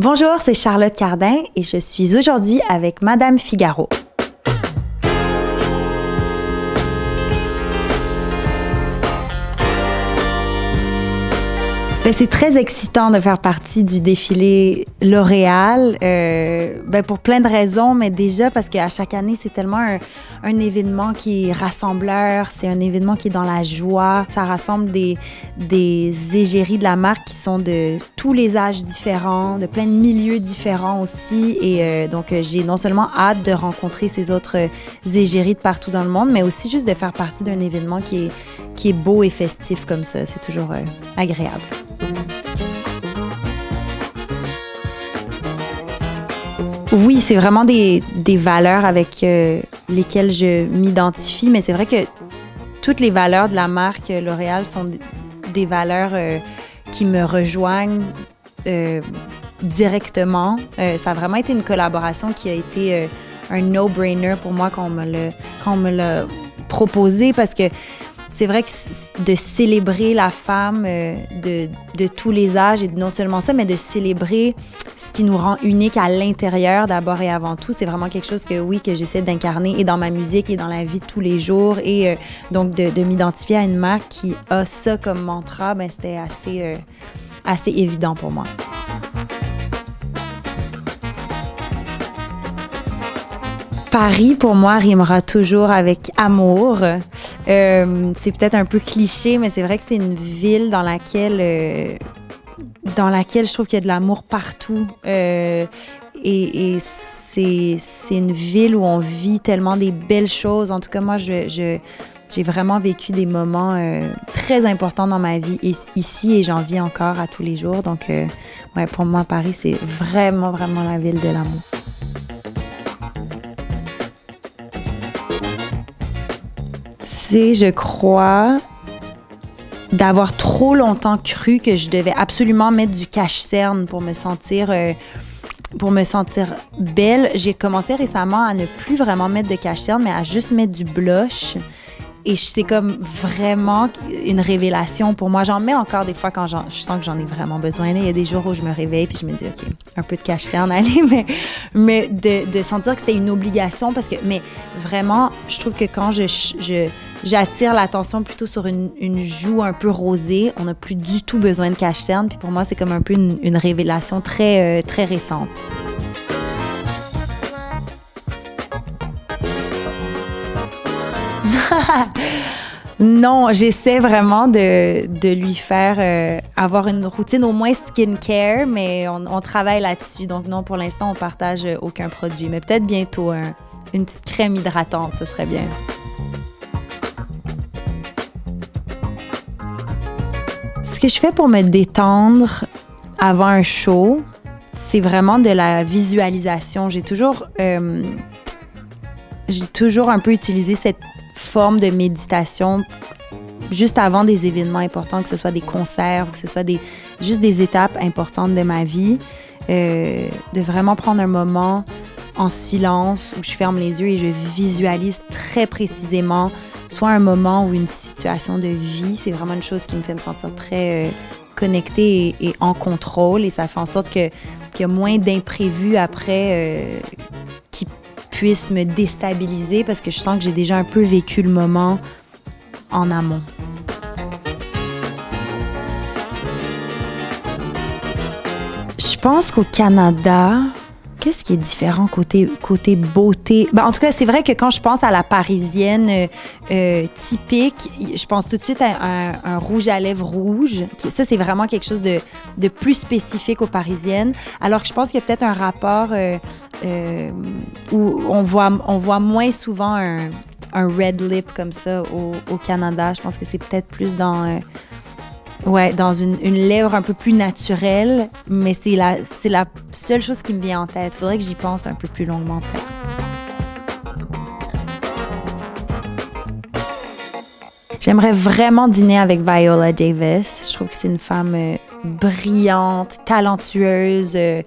Bonjour, c'est Charlotte Cardin et je suis aujourd'hui avec Madame Figaro. C'est très excitant de faire partie du défilé L'Oréal, pour plein de raisons, mais déjà parce qu'à chaque année, c'est tellement un événement qui est rassembleur, c'est un événement qui est dans la joie. Ça rassemble des égéries de la marque qui sont de tous les âges différents, de plein de milieux différents aussi. Et donc, j'ai non seulement hâte de rencontrer ces autres égéries de partout dans le monde, mais aussi juste de faire partie d'un événement qui est beau et festif comme ça. C'est toujours agréable. Oui, c'est vraiment des valeurs avec lesquelles je m'identifie, mais c'est vrai que toutes les valeurs de la marque L'Oréal sont des valeurs qui me rejoignent directement. Ça a vraiment été une collaboration qui a été un no-brainer pour moi quand on me l'a proposé, parce que c'est vrai que de célébrer la femme de tous les âges, et non seulement ça, mais de célébrer ce qui nous rend unique à l'intérieur d'abord et avant tout, c'est vraiment quelque chose que j'essaie d'incarner et dans ma musique et dans la vie de tous les jours. Et donc de m'identifier à une marque qui a ça comme mantra, c'était assez évident pour moi. Paris, pour moi, rimera toujours avec amour. C'est peut-être un peu cliché, mais c'est vrai que c'est une ville dans laquelle je trouve qu'il y a de l'amour partout. Et c'est une ville où on vit tellement des belles choses. En tout cas, moi, j'ai vraiment vécu des moments très importants dans ma vie ici, et j'en vis encore à tous les jours. Donc, pour moi, Paris, c'est vraiment, vraiment la ville de l'amour. C'est, je crois, d'avoir trop longtemps cru que je devais absolument mettre du cache-cerne pour me sentir belle. J'ai commencé récemment à ne plus vraiment mettre de cache-cerne, mais à juste mettre du blush. Et c'est comme vraiment une révélation pour moi. J'en mets encore des fois quand je sens que j'en ai vraiment besoin. Il y a des jours où je me réveille puis je me dis, OK, un peu de cache-cerne, allez. Mais de sentir que c'était une obligation, parce que, mais vraiment, je trouve que quand j'attire l'attention plutôt sur une joue un peu rosée, on n'a plus du tout besoin de cache-cerne. Puis pour moi, c'est comme un peu une révélation très, très récente. Non, j'essaie vraiment de lui faire avoir une routine au moins skincare, mais on travaille là-dessus. Donc non, pour l'instant, on partage aucun produit. Mais peut-être bientôt une petite crème hydratante, ce serait bien. Ce que je fais pour me détendre avant un show, c'est vraiment de la visualisation. J'ai toujours un peu utilisé cette forme de méditation juste avant des événements importants, que ce soit des concerts, que ce soit juste des étapes importantes de ma vie, de vraiment prendre un moment en silence où je ferme les yeux et je visualise très précisément soit un moment ou une situation de vie. C'est vraiment une chose qui me fait me sentir très connectée et en contrôle, et ça fait en sorte qu'il y a moins d'imprévus après qui puisse me déstabiliser, parce que je sens que j'ai déjà un peu vécu le moment en amont. Je pense qu'au Canada, qu'est-ce qui est différent côté beauté? En tout cas, c'est vrai que quand je pense à la Parisienne typique, je pense tout de suite à un rouge à lèvres rouge. Ça, c'est vraiment quelque chose de plus spécifique aux Parisiennes. Alors que je pense qu'il y a peut-être un rapport où on voit moins souvent un red lip comme ça au Canada. Je pense que c'est peut-être plus dans une lèvre un peu plus naturelle, mais c'est la seule chose qui me vient en tête. Faudrait que j'y pense un peu plus longuement peut-être. J'aimerais vraiment dîner avec Viola Davis. Je trouve que c'est une femme brillante, talentueuse. Je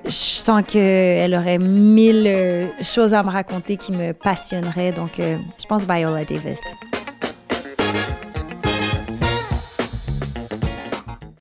sens qu'elle aurait 1000 choses à me raconter qui me passionneraient. Donc, je pense Viola Davis.